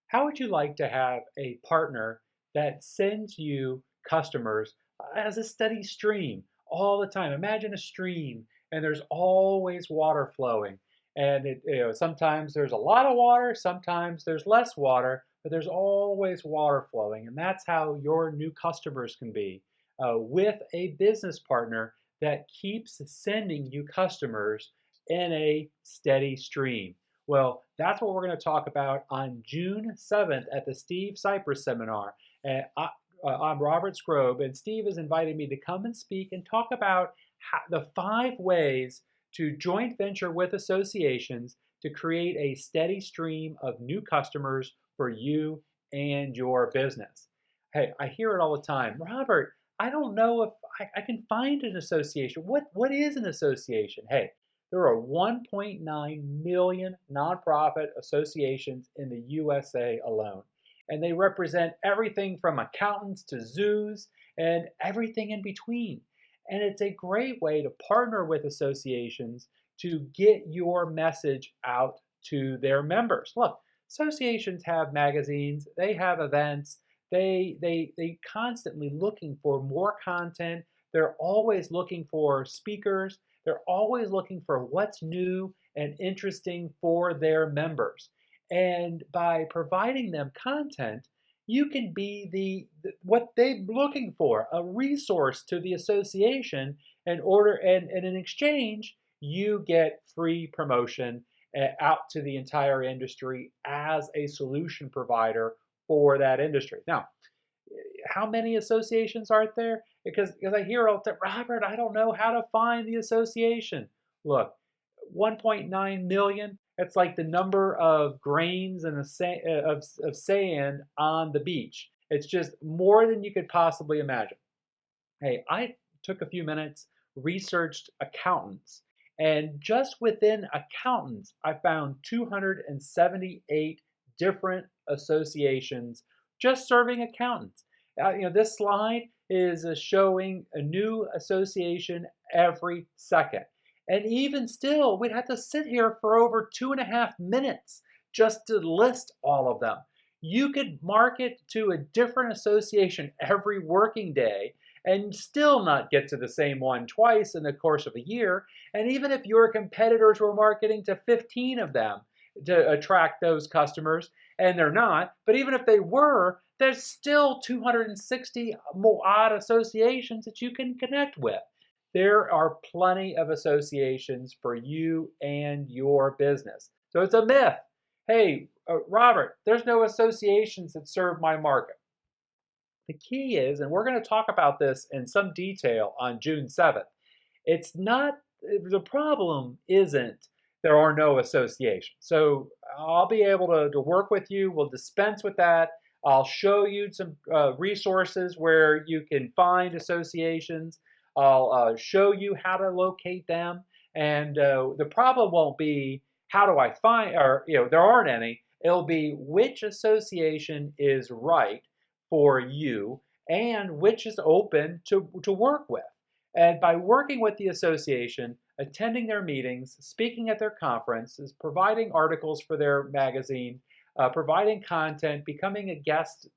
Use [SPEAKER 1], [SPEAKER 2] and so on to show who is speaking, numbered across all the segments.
[SPEAKER 1] How would you like to have a partner that sends you customers as a steady stream all the time? Imagine a stream and there's always water flowing. And sometimes there's a lot of water, sometimes there's less water, but there's always water flowing. And that's how your new customers can be with a business partner that keeps sending you customers in a steady stream. Well, that's what we're going to talk about on June 7th at the Steve Sipress seminar. And I'm Robert Scrobe, and Steve has invited me to come and speak and talk about the 5 ways to joint venture with associations to create a steady stream of new customers for you and your business. Hey, I hear it all the time. Robert, I don't know if I can find an association. What is an association? Hey, there are 1.9 million nonprofit associations in the USA alone, and they represent everything from accountants to zoos and everything in between. And it's a great way to partner with associations to get your message out to their members. Look, associations have magazines, they have events, they constantly looking for more content. They're always looking for speakers. They're always looking for what's new and interesting for their members. And by providing them content, you can be what they're looking for, a resource to the association and in exchange, you get free promotion out to the entire industry as a solution provider for that industry. Now, how many associations are there? Because I hear all the time, Robert, I don't know how to find the association. Look, 1.9 million, it's like the number of grains of sand on the beach. It's just more than you could possibly imagine. Hey, I took a few minutes, researched accountants, and just within accountants, I found 278 different associations just serving accountants. This slide is showing a new association every second. And even still, we'd have to sit here for over 2.5 minutes just to list all of them. You could market to a different association every working day and still not get to the same one twice in the course of a year. And even if your competitors were marketing to 15 of them to attract those customers, and they're not, but even if they were, there's still 260 more odd associations that you can connect with. There are plenty of associations for you and your business. So it's a myth. Hey, Robert, there's no associations that serve my market. The key is, and we're going to talk about this in some detail on June 7th, it's not, the problem isn't there are no associations. So I'll be able to work with you. We'll dispense with that. I'll show you some resources where you can find associations. I'll show you how to locate them. And the problem won't be how do I find, or there aren't any. It'll be which association is right for you and which is open to work with. And by working with the association, attending their meetings, speaking at their conferences, providing articles for their magazine, providing content, becoming a guest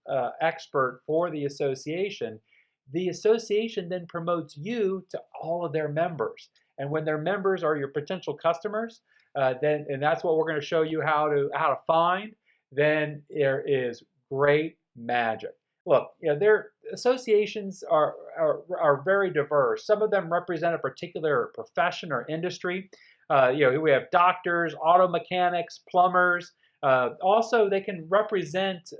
[SPEAKER 1] expert for the association then promotes you to all of their members. And when their members are your potential customers, and that's what we're going to show you how to find, then there is great magic. Look, their associations are very diverse. Some of them represent a particular profession or industry. We have doctors, auto mechanics, plumbers. Also, they can represent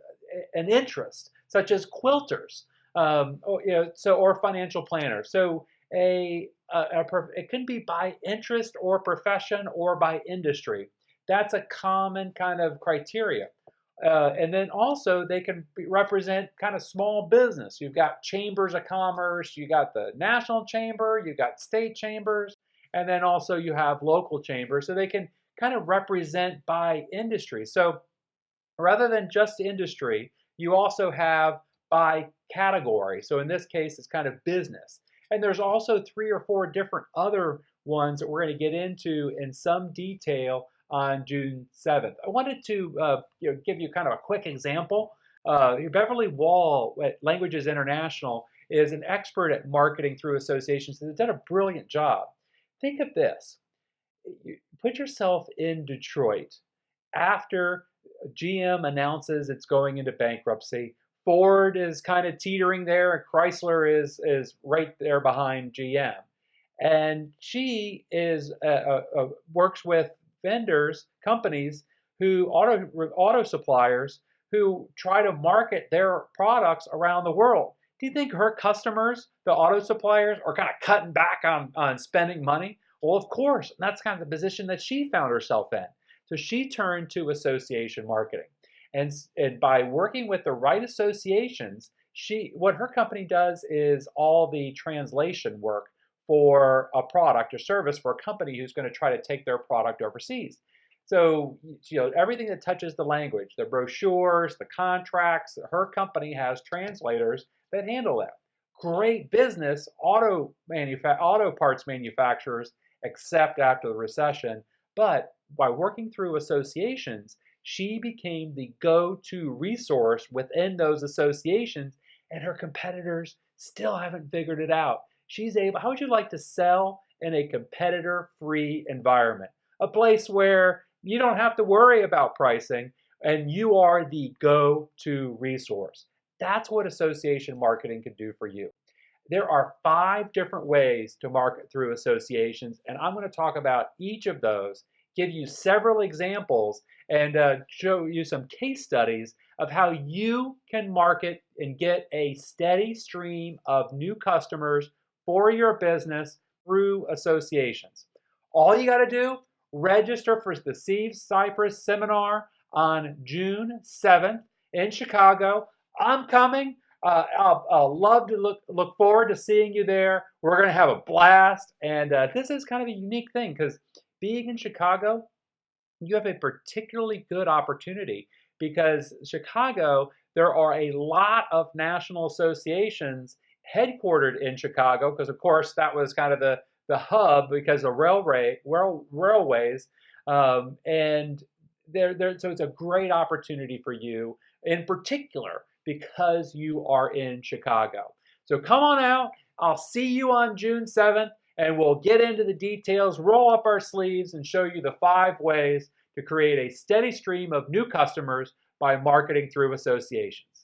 [SPEAKER 1] an interest, such as quilters, or financial planners. So it can be by interest or profession or by industry. That's a common kind of criteria. And then also they can represent kind of small business. You've got chambers of commerce, you got the national chamber, you got state chambers, and then also you have local chambers. So they can kind of represent by industry. So rather than just industry, you also have by category. So in this case, it's kind of business. And there's also 3 or 4 different other ones that we're going to get into in some detail on June 7th. I wanted to give you kind of a quick example. Beverly Wall at Languages International is an expert at marketing through associations and has done a brilliant job. Think of this. Put yourself in Detroit after GM announces it's going into bankruptcy. Ford is kind of teetering there, and Chrysler is right there behind GM. And she works with vendors, companies who auto suppliers who try to market their products around the world. Do you think her customers, the auto suppliers, are kind of cutting back on spending money? Well, of course. That's kind of the position that she found herself in. So she turned to association marketing. And by working with the right associations, what her company does is all the translation work for a product or service for a company who's going to try to take their product overseas. So, everything that touches the language, the brochures, the contracts, her company has translators that handle that. Great business, auto parts manufacturers, except after the recession. But by working through associations, she became the go-to resource within those associations, and her competitors still haven't figured it out. She's able. How would you like to sell in a competitor-free environment? A place where you don't have to worry about pricing and you are the go-to resource. That's what association marketing can do for you. There are 5 different ways to market through associations, and I'm going to talk about each of those, give you several examples, and show you some case studies of how you can market and get a steady stream of new customers for your business through associations. All you got to do, register for the Sipress seminar on June 7th in Chicago. I'm coming. I'll love to look forward to seeing you there. We're going to have a blast. And this is kind of a unique thing because being in Chicago, you have a particularly good opportunity because Chicago, there are a lot of national associations headquartered in Chicago because, of course, that was kind of the hub because of railways. And so it's a great opportunity for you in particular because you are in Chicago. So come on out. I'll see you on June 7th, and we'll get into the details, roll up our sleeves, and show you the 5 ways to create a steady stream of new customers by marketing through associations.